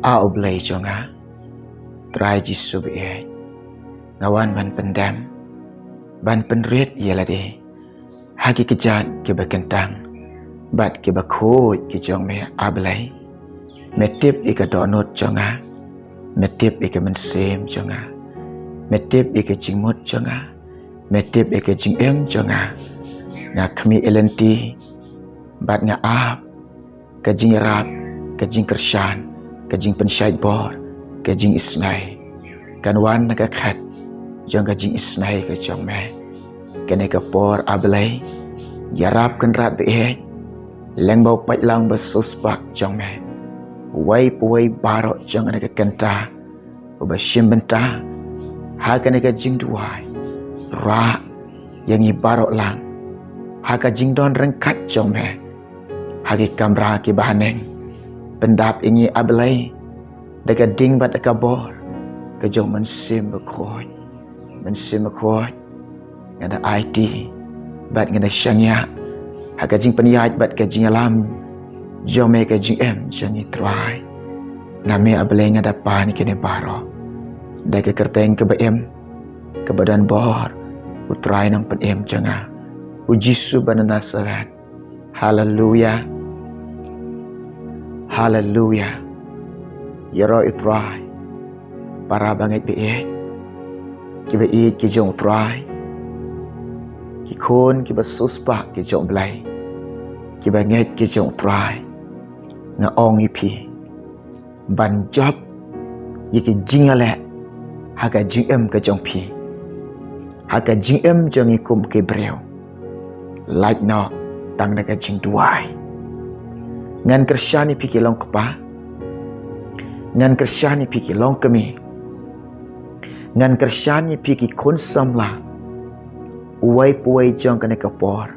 Ao blay jonga. Try jisu be. Ngawan ban pendam. Ban penrit ialah de. Hagi kejat ke berkentang. Bat ke berkut ke jong me ablay. Metip ika donut jonga. Metip ika mensem jonga. Metip ika jingmut jonga. Metip ika jingem jonga. Nga kami elenti. Bat nga ap. Kajing rap. Kajing kershan. Kajing pensyait bor. Kajing isnai. Kanwan nagakhat. Jong kajing isnai ke jong me. Kene ke por ablay. Yarap kenrat be'eh. Leng bau pat lang bersuspak jong me. Wai puai barok jong ane ke kenta. Ubashim benta. Ha kene ke jing duai. Ra. Yang i barok lang. Ha ka jing don rengkat jong me. Hagi kamra ki bahaneng. Pendap ingi ablay. Daga ding bat daga bor. Ke jong mensim berkoi. Mensim berkoi. Ngada IT. Bat ngada syangyak. Haka jing peniat bat ke jing alam. Jong me ke jing em jang i try. Name ablay ngada pa ni kene baro. Daga kerteng ke baem. Ke badan bor. Utray nang penem janga. Ujisu bana Nasaret. Hallelujah. Hallelujah. Yaro itray. Para banget be'eh. Kiba eat ki jong try. Ki kon kiba suspak ki jong blay. Kiba nget ki jong try. Nga ong ipi. Ban job. Yiki jingale. Haka jing em ke jong pi. Haka jing em jong ikum ke breu. Like no. Tang naga jing duai. Ngan kersyani pi ki long kepa. Ngan kersyani pi ki long kemi. Ngan kersyani pi ki konsam la. Uwai puai jong kene kapor.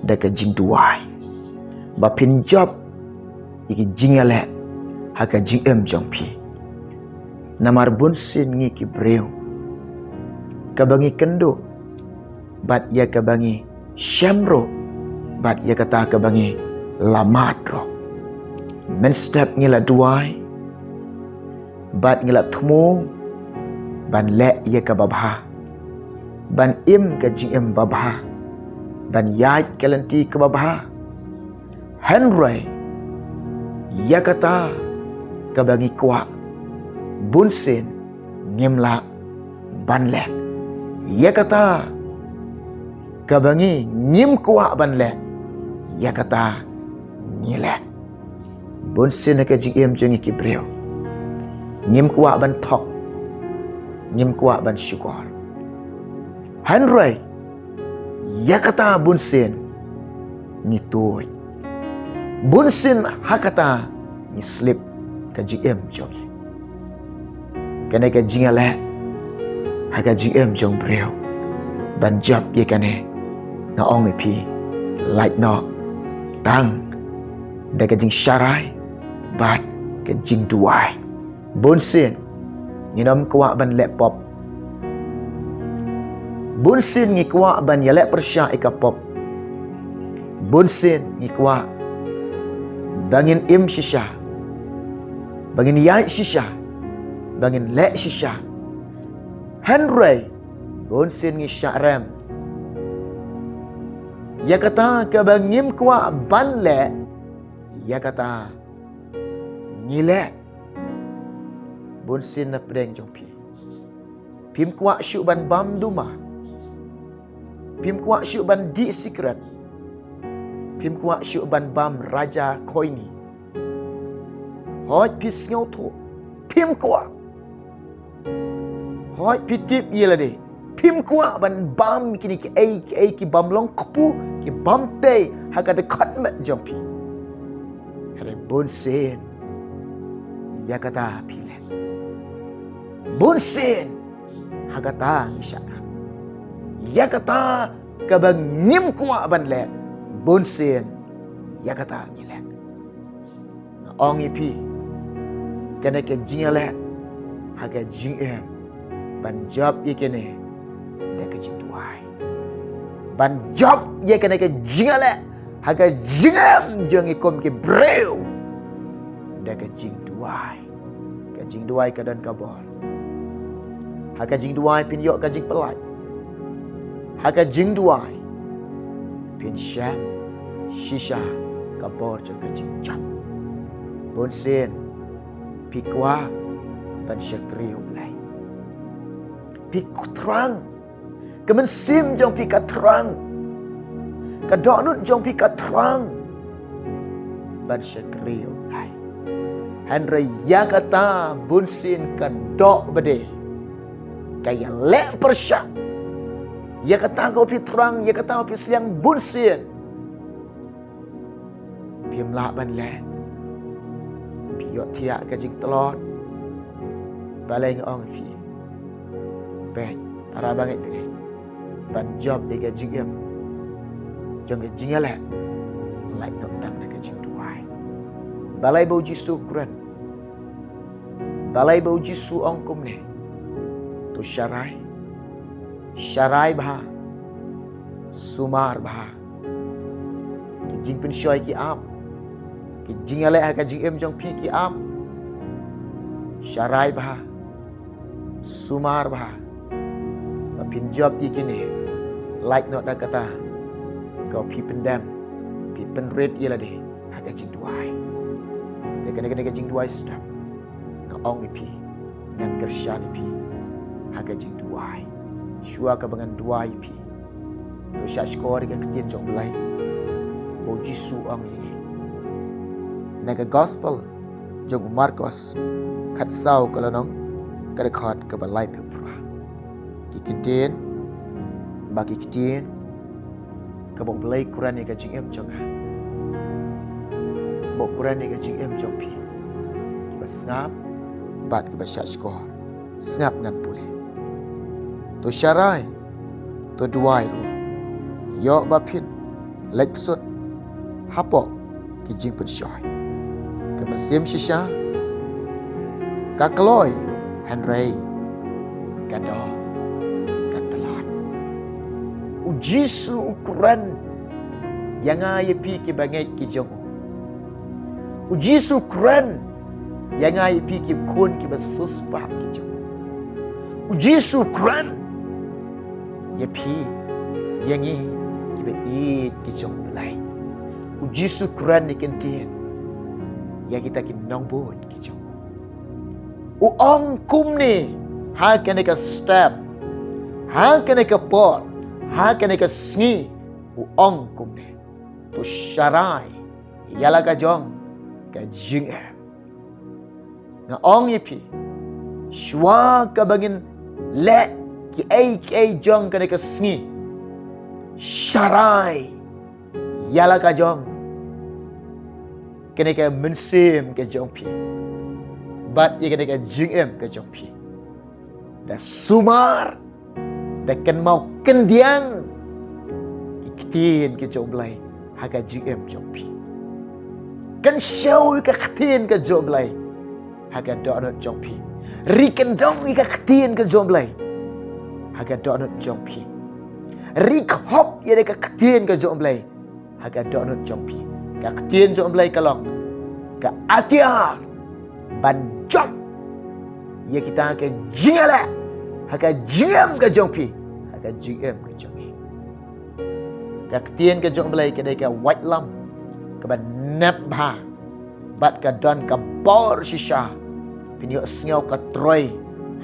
Daga jing duai. Bapin job. Iki jing ale. Haka jing em jong pi. Namar bun sin ngi ki breu. Kabangi kendo. Bat ya kabangi syamro. Bat ya kata kabangi lamadro. Men step ngila duai. Bat ngila temu. Ban le ya ka babha. Ban im ka jing em babha. Ban yait kalenti ka babha. Henry. Ya kata kabangi kwa. Bunsin ngimla ban lek. Ya kata kabangi ngim kwa ban lek. Ya kata ngilek. Bunsin ka jing em jeng ki breu. Ngim kwa ban thok. Ngim kwa ban syukur. Henry. Ya kata bunsin ngitui. Bunsin hakata ni slip ka GM jogi. Kene ka jingale haka GM jong breu. Ban job ye kane na ong pi like no tang da ka jing syarai bat ka jing duai. Bunsin nginom kwa ban laptop. Bunsin ngi kwa ban ya lep persya ika pop. Bunsin ngi kwa bangin im shisha. Bangin yai shisha. Bangin le shisha. Henry. Bunsin ngi syarem. Ya kata ke bangim kwa ban le. Ya kata ngile. Bunsin na pedeng jong pi. Pim kwa syuk ban bam duma. Pim kwa syuk ban di secret. Pim kwa syuk ban bam raja koini. Hoi pis ngau tu. Pim kwa. Hoi pitip ye la de. Pim kwa ban bam kini ki ai ki bam long kapu ki bam te haga de kat met jong pi. Hare bunsin. Ya kata pilek. Bunsin. Haga ta ngisyakan. Ya kata kabang ngim kwa ban le. Bunsin. Ya kata ngilek. Ong ipi. Kena ke jingale. Haga jing em. Ban job ye kene. Deka jing duai. Ban job ye kena ke jingale. Haga jing em. Jong ikom ke breu. Deka jing duai. jing duai ka dan kabor. Haka jing duai pin yok ka jing pelai. Haka jing duai pin syam shisha kabor jang ka jing chap. Bon sen pikwa ban syakriu blai. Pik terang. Kemen sim jang pika terang. Kadonut jang pika terang. Ban syakriu blai. Handra ya kata bunsin kadok bede. Kaya lek persyak. Ya kata kau pi terang, ya kata kau pi seliang bunsin. Pi melak ban lek. Pi yok tiak kajing telot. Balai ngong fi. Baik, para banget be. Ban job dia kajing em. Jang kajing lek. Like tentang dia kajing tuai. Balai bau jisu kuran. Balai bau jisu ongkum ne. Tu syarai. Syarai bah. Sumar bah. Kijing pun syoi ki am. Kijing alek kajing em jang pi ki am. Syarai bah. Sumar bah. Mapin job ikini. Like not dah kata. Kau pi pendam. Pi penred ialah deh. Kajing tuai. Dia kena kajing tuai stop. Ngong ipi. Dan kerja ipi. Kajing tuai. Syua ka bangan tuai ipi. Tu syak skor ke ketien jong belai. Bau Jisu ang ini. Naga gospel jong Marcos kat sau kalau nong kada khat ke balai pura. Ki ketien bagi ketien ke bau belai Quran ni kajing em jong. Bau Quran ni kajing em jong pi. Ki basngap bat ki basyak skor. Sengap ngan boleh. Tu syarai. Tu duai tu. Yok bapin. Lek pesut. Hapok. Kijing pun syai. Kemesim shisha. Kakeloi. Henry. Kado. Katelan. Ujisu ukuran. Yang ay pi ki bangai ki jong. Ujisu ukuran. Yang ay pi ki kun ki basus paham ki jong. Ujisu Quran ya pi yang ini kita eat kicong belai. Ujisu Quran ni kentien ya kita kinong bod kicong. Uong kum ni ha kena ka step, ha kena ka pot, ha kena ka sngi. Uong kum ni tu syarai yala ka jong ka jing nga ong ipi shwa ka bangin let ki ai jong kena ke sngi syarai yala ka jong kena ke mensim ke jong pi bat ye kena ke jingem ke jong pi da sumar da ken mau kendiang ki ketin ke jong blai ha ka jingem jong pi kan syau ke ketin ke jong blai ha ka donot jong pi Rikendong ika ketien ke jomblai. Haga donut jompi. Rikhop ia deka ketien ke jomblai. Haga donut jompi. Ka ketien jomblai kalong. Ka atiar. Ban jom. Ia kita ke jingala. Haga jingam ke jompi. Haga jingam ke jompi. Ka ketien ke jomblai ke deka white lam. Ka ban nabha. Bat ka don ka bor shisha. Pinyo sngau ka troy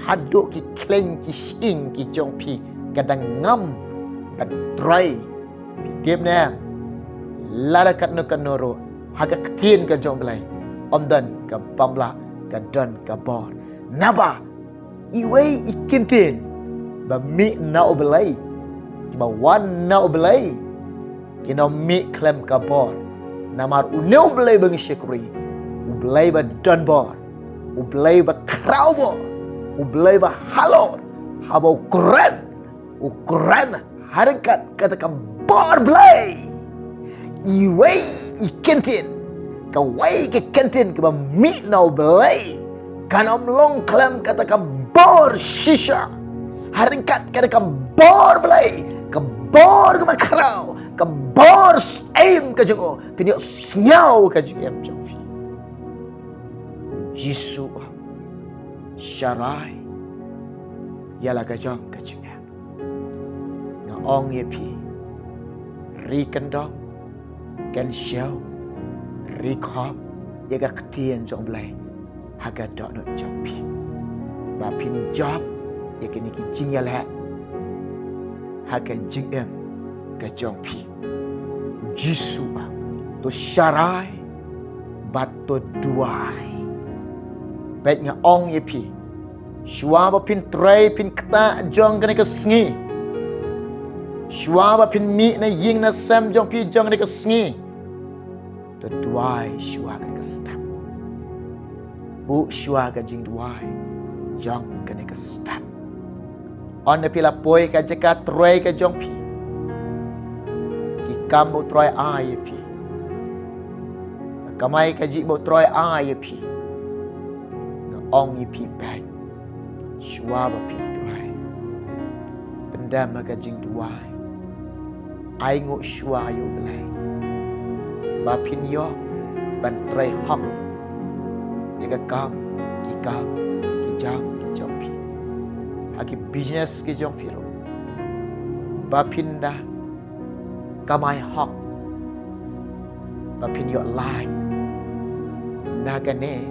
haduk ki kleng ki sing ki jong pi kadang ngam kan troy pi dem na lara kat no kanoro haga ktien ka jong blai omdan ka pamla ka don ka bor naba iwei ikintin ba mi na oblai ki ba wan na oblai ki no mi klem ka bor namar uneu blai bang syekuri ublai ba don bor ublay ba kraubo, ublay ba halor, haba ukuran, harkat kata ka bar blay, iway ikentin, kaway ke kentin ka ba mi na ublay, kanam long klam kata ka bar shisha, harkat kata ka bar blay, ka bar ka ba krau, ka bar aim ka jungo, pinyo sngyaw ka jungem jungfi. Jisu Syarai ialah gajong kecil. Ngaong ye pi. Ri kendong. Ken xiao. Ri khop. Yaga ketien jong belai. Haga dok not jong pi. Ba pin job. Yaga niki jing yalah. Haga jing em. Gajong pi. Jisuba. To syarai. Bat to duai. Baik ngaong ye pi. Shua ba pin tray pin kata jong kena ke sengi. Shua ba pin mi na ying na sam jong pi jong kena ke sengi. To duai shua kena ke step. Bu shua ka jing duai jong kena ke step. On na pila poi ka jeka tray ka jong pi. Ki kambo tray a ye pi. Kamai ka jik bo tray a ye pi. Ong ye pi baik. Shua ba pin try. Pendam maga jing duai. Ai ngok shua yo belai. Ba pin yo ban try hok. Yaga kam ki jam ki jong pi. Haki business ki jong pi ro. Ba pin dah kamai hok. Ba pin yo lai. Naga ne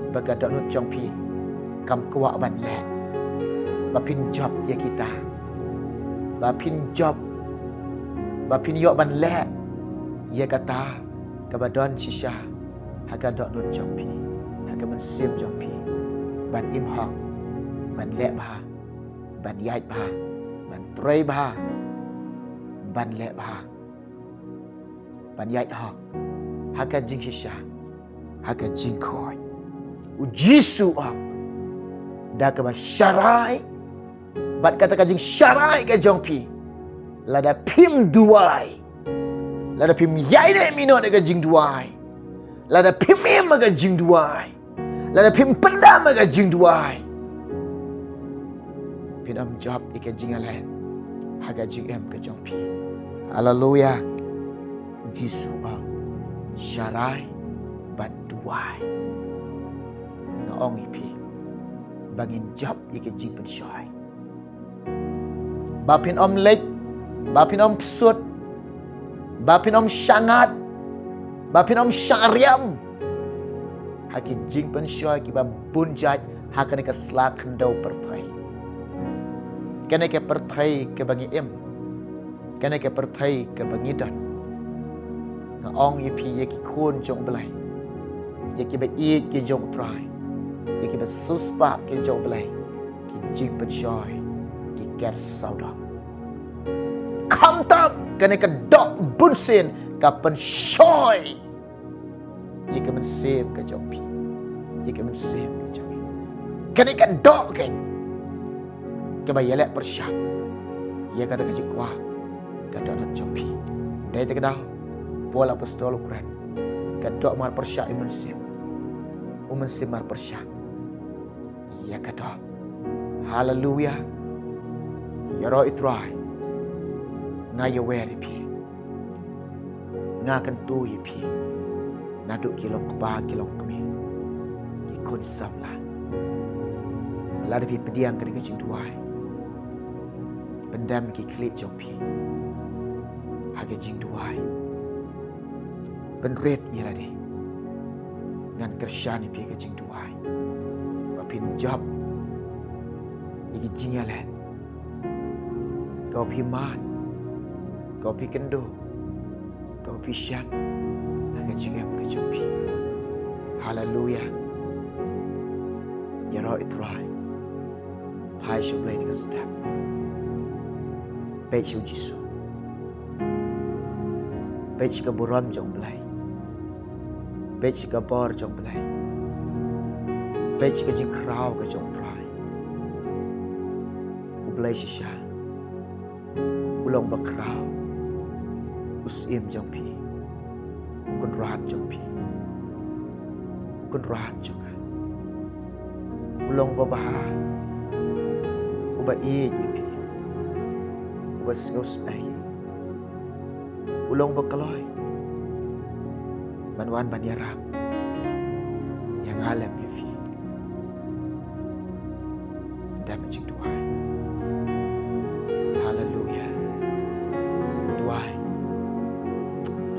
baga dok nut jong pi. Kam kuak ban le. Ba pin job ya kita. Ba pin job. Ba pin yok ban le. Ya kata kabadon shisha. Haga dok nut jong pi. Haga men sim jong pi. Ban im hok. Ban le bah. Ban yai bah. Ban tray bah. Ban le bah. Ban yai hok. Haga jing shisha. Haga jing koi. Ujisu ang. Dah ke syarai. Bat kata kajing syarai ke jong pi. Lada pim duai. Lada pim yai ne mino de kajing duai. Lada pim em ke jing duai. Lada pim pendam ke jing duai. Pin am job ke jing alai. Haga jing em ke jong pi. Haleluya. Jisu ang syarai bat duai. Ngaong ipi. Bangin job ye ke jing pen syai. Bapin om lek, bapin om psut, bapin om syangat, bapin om syariam. Haki jing pen syai ki ba bunjat hakane ke slak kendau pertai. Kene ke pertai ke bangi em. Kene ke pertai ke bangi dan. Ngaong ye pi ye ki kun jong belai. Ye ki ba i ki jong trai. Ye ki ba suspa ki jong belai. Ki jing pen syai. Ki ker saudam. Kam tam kene ke dok bunsin ka pen syai. Ye ki men sem ke jong pi. Ye ki men sem ke jong pi. Kene ke dok ke. Ke ba ye lek persyak. Ye kata ke jikwa. Ka dok not jong pi. Dai te ke dah. Pola apostol Ukraine. Ka dok mar persyak imen sem. Umen sem mar persyak. Ya kata. Haleluya. Ya roh itrai. Ngaya weri pi. Ngakan tu ye pi. Naduk kilong kepa kilong kemi. Ikut samlah. Lada pi pediang ke dengan duai. Pendam ki klik jong pi. Haga jing duai. Penret ye ladi. Ngan kersyani pi ke jing duai. Bapin job. Iki jing yalan. Kau pi mat. Kau pi kendo. Kau pi syam. Haga jing em ke jong pi. Haleluya. Ya roh itrai. Pai syuk lay ni ke step. Baik syuk jisu. Baik syuk buram jong belai. Baik syuk bor jong belai. Baik syuk jing krau ke jong trai. Ubelai shisha. Ulong bakrau. Usim jong pi. Ukun rahat jong pi. Ukun rahat jong. Ulong babaha. Uba iye je pi. Uba seus aye. Ulong bakaloi. Banwan banyarap. Yang alam ya fi.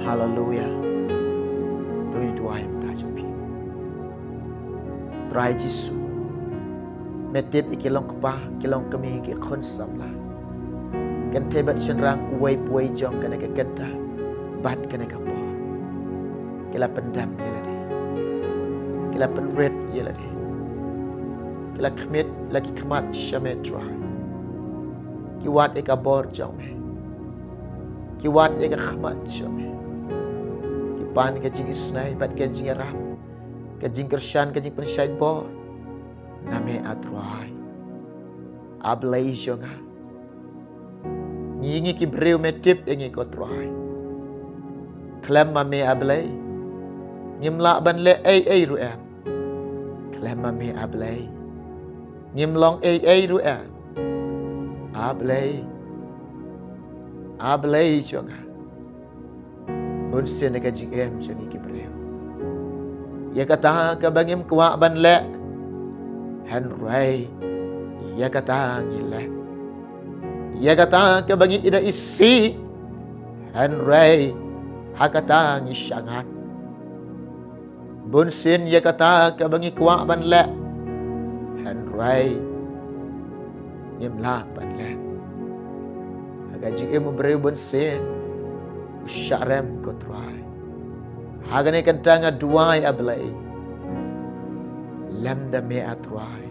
Hallelujah. Tôi đi đuôi em ta cho pi. Try Giêsu. Mẹ tiếp ý cái lòng kpa, cái lòng kami cái khôn sắm la. Kan te bat chen rang uai puai jong kana ka kenta. Bat kana ka po. Kila pendam ye la de. Kila penred ye la de. Kila khmet lagi khmat shamet try. Ki wat eka bor jong me. Ki wat eka khmat jong me. Ki pan ka jing isnai bat ka jing ram. Ka jing kershan ka jing pensyai bor. Name atrai. Ablai jonga. Ngi ki breu me tip ngi ko trai. Klem ma me ablai. Ngim la ban le ai ru em. Klem ma me ablai. Ngim long ai ru em. Ablai jonga. Bun sen ka jing em jongi ki breu. Ya kata ka bangim kwa ban le. Han rai. Ya kata ngile. Ya kata ke bagi ida isi Henry hakata ngi syangat Bunsin ya kata ke bagi kuak ban le Henry nyemla ban le Agaji emu beri bunsin Usyarem kotrai Hagane kentanga duai ablai Lam da me atrai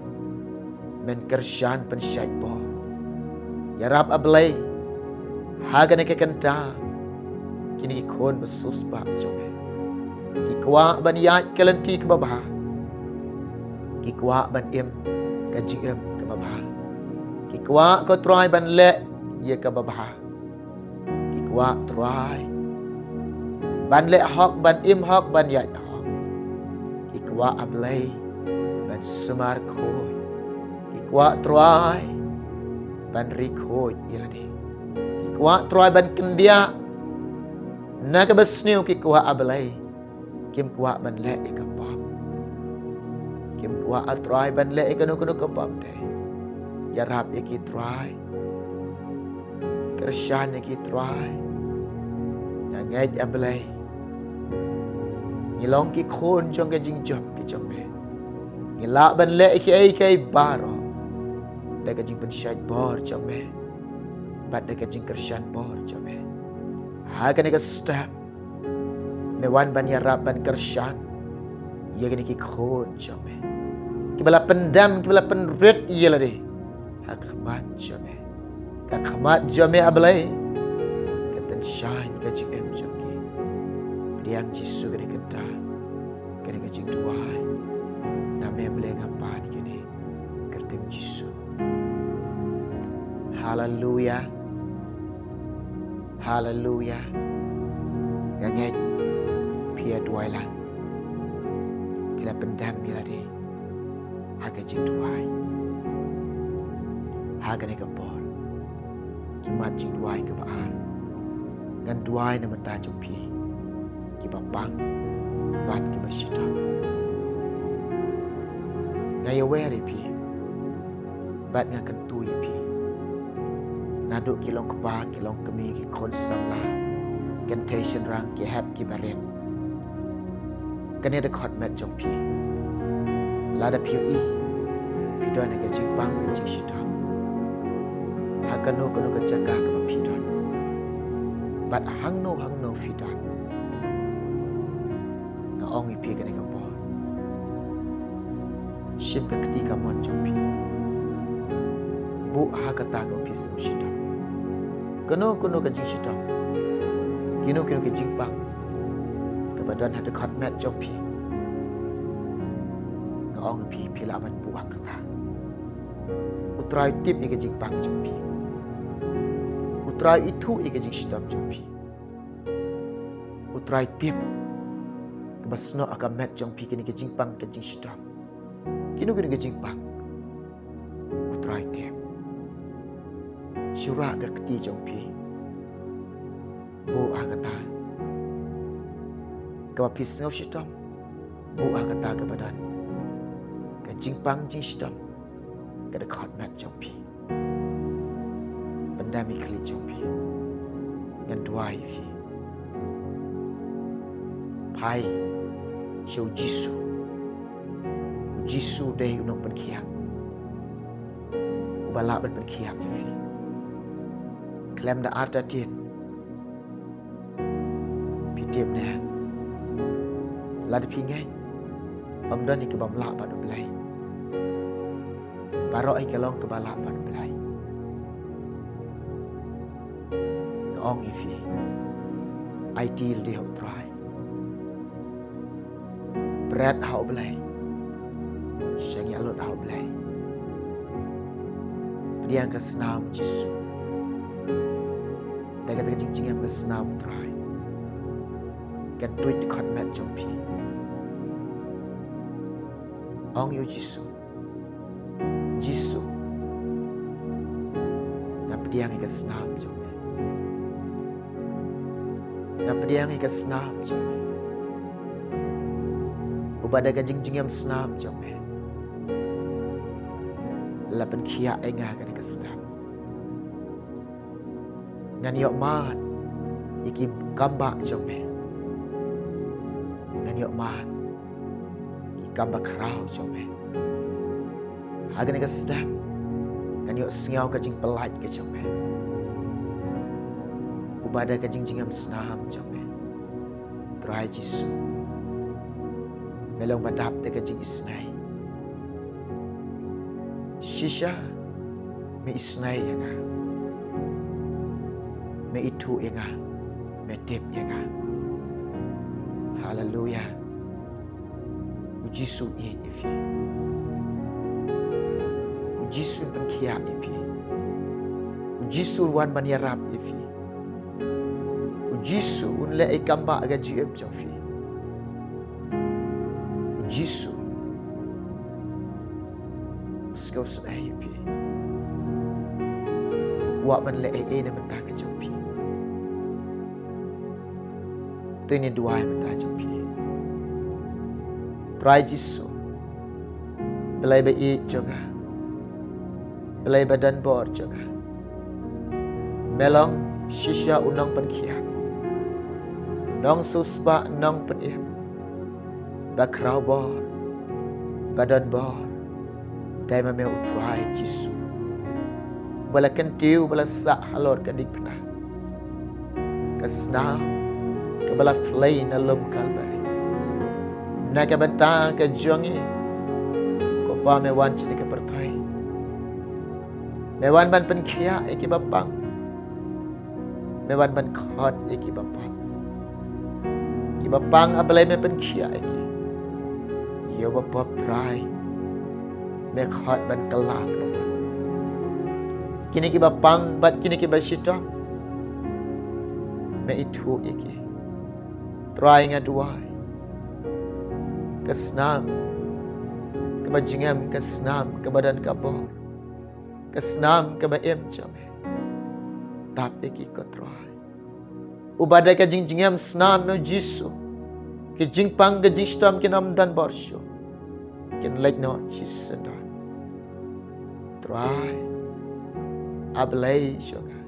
Men kersyan pensyait bo Ya Rab ablay Haga na kekanta Kini ikon basuspa jome Kikwa ban yai kalanti kababa Kikwa ban im Kajim kababa Kikwa ko try ban le Ye kababa Kikwa try Ban le hok ban im hok ban yai hok Kikwa ablay Ban sumar koy Kikwa try Ban rikhoy yelade Kikwa troy ban kendia Naka basniw kikwa abalay Kim kwa ban le ikapam Kim kwa atroy ban le ikanu-kanu kapam de Yarap iki troy Kersyan iki troy Ngayt abalay Ngilong kikhon jong ka jing job ki jong me Ngila ban le iki ay kay baro Daga jing pensyait bor jome Bat daga jing kersyan bor jome Haga nega step Mewan ban yarap ban kersyan Ia gani ki khon jome Kibala pendam kibala penrit ia lade Hak khmat jome Kak khmat jome ablay Katan syai ni jing em jome Pediang Jisu gani kenta Gani jing tuai Name ablay ngapa ni gani Kerteng Jisu Hallelujah. Hallelujah. Ngangit pia duai lang. Bila pendam bila di. Haga jing duai. Haga ni kapor. Kimat jing duai ke baan. Ngan duai na mata jumpi. Kibapang. Bat kibasyita. Ngayawari pi. Bat ngakentui pi. Naduk kilong kepa, kilong kemi, ki konsam lah. Kentation rang, ki hap, ki baren. Kani ada khot met jong pi. Lada piu i. Pidon na ka jing bang, ka jing shitam. Hakano ka jaga ka pidon. Bat hang no pidon. Nga ong i pi kani ka po. Shim ka ketika mon jong pi. Bu hakata ka pi sam shitam. Keno ka jing shitam. Kino ka jing bang. Kebadan hada khot met jong pi. Nga ong i pi pilaban buak kata. Utrai tip i ka jing bang jong pi. Utrai itu i ka jing shitam jong pi. Utrai tip kebasno akan met jong pi kini ka jing bang ka jing shitam. Kino ka jing bang. Utrai tip. Syurah ke keti jong pi. Bu kata. Kebapi sengau shitam. Bu kata ke badan. Ke jing bang jing shitam. Ke dekat mat jong pi. Pendami kali jong pi. Ngan duai fi. Hai Siêu Jisu deh unong penkiak Ubala ban penkiak ifi Klem da arta tin Pidip nè Lad pingai Om dan ikibam la ba do blai Baro ai kelong ke bala ba do blai Ong ifi Ideal di hau try Berat hau blai Syangi alot hau blai Pediang ke senam Jisu Dan kata jing-jing yang ke senam try Kan tuit di konmet jompi Ong yu Jisu Ngap pediang ke senam jompi Ngap pediang ke senam jompi Ubada ka jing-jing yang senam jompi Lapan kia engah kan ke senam Ngan yok man Iki gamba jompi Ngan yok man Iki gamba kerau jompi Hagan ke senam Ngan yok sengaw ka jing pelaj ke jompi Ubada ka jing-jing yang senam jompi Try Jisu Melong badap te ka jing isnai Shisha me isnai yanga me itu yanga me tip yanga Hallelujah Ujisu e ifi Ujisu ban kia ifi Ujisu wan ban yarap ifi Ujisu unle e kamba aga jiep jofi Ujisu Skau sedai pi Wak ban le e na mentah ke jompi Tu ni dua mentah jompi Try Jisu Belai ba i joga Belai badan bor joga Melong shisha unang penkiat Nong suspa nong penim Bakrau bor Badan bor Dai mamel utrai Jisu Bala kentiu bala sak halor kadik pernah Kesna Kebala flay na lom kalbari Na kabanta ka jongi Ko pa mewan chini ka pertai Mewan ban penkia iki bapang Mewan ban khot iki bapang Ki bapang abalay me penkia iki Yo bapap try Me khot ban kelak bapak Kini ki bapang bat kini ki basitam Me itu iki Try ngaduai Kesnam Kebajingam kesnam Kebadan kabor Kesnam kebaim jame Tap iki ko try Ubadai ka jingjingam snam me Jisu Ki jingpang ka jingstam kinam dan barsyo Kin like no chisendan Try Ablay joga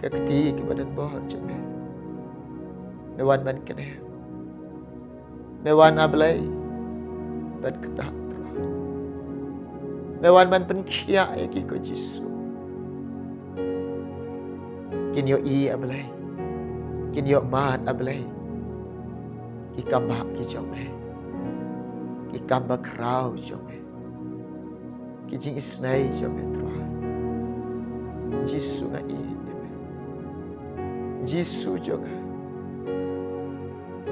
Kakti ke badan bor jame Mewan ban kene Mewan ablay Ban ketak try Mewan ban penkia iki ko Jisu Kin yo i ablay Kin yo mat ablay Ki kambak ki jame Ki kambak rau jame Ki jing isnai jame try Jisu nga i jame Jisu joga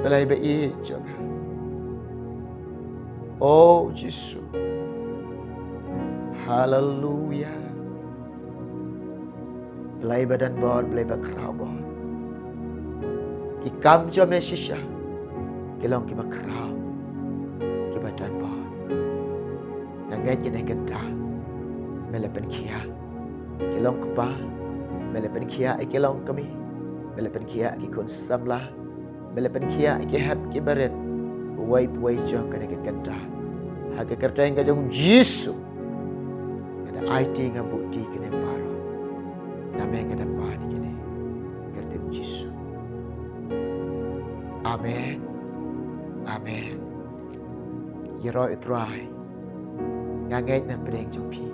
Belai ba i joga Oh Jisu Hallelujah Belai badan bor belai ba kerau bor Ki kam jame shisha Kilong ki ba kerau Ki badan bor Ngangai kina genta Melepen kia Ikilong kepa Melepen kia ikilong kami Melepen kia ikikun samlah Melepen kia ikihap kibaret Uwai-uwai jong kena genta Haga kerta yang kajong Jisu Kada IT nga bukti kena baro Nama yang kada pani kena Kerta Jisu Amen. Amen. Yeroi utrai. Ngangai nan pedeng jong pi.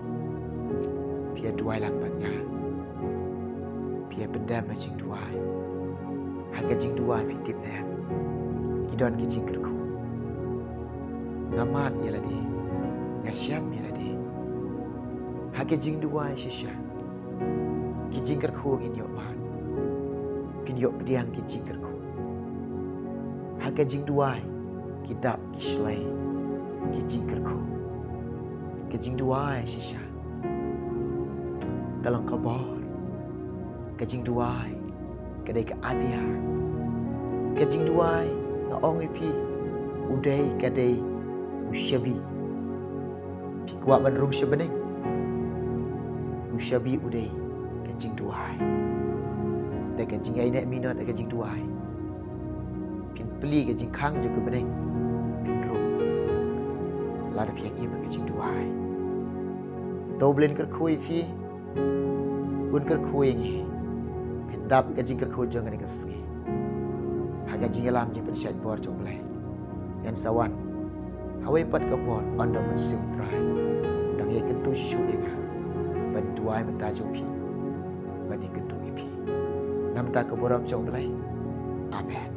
Pia duai lang ban nga. Pia pendam ma jing duai. Haga jing duai fitip nam. Kidon ki jing kerku. Ngamat ya ladi. Ngasyam ya ladi. Haga jing duai shisha. Ki jing kerku ngin yok man. Pin yok pediang ki jing kerku. Haga jing duai. Kidap ki shlai. Ki jing kerku. Ki jing duai shisha. Dalam kabar. Ki jing duai. Kedai ke adia. Ki jing duai. Nga ong ipi. Udai kadai. Usyabi. Pi kuat bandrung syabening. Usyabi udai. Ki jing duai. Dan ki jing ai nak minat ki jing duai. Pin peli ki jing khang je ke bening. Pin rum. Lada pi yang ima ki jing duai. Tau belen ker kui fi. Un ker kui ngi. Pin dap ki jing ker kui jang ni keski. Haga jing alam jing pen syait bor jong belai. Yan sawan. Hawai pat ke bor anda men sim trai. Dang ye kentu shu ega. Ban duai men ta jong pi. Ban ye kentu pi. Nam ta ke boram jong belai. Amen.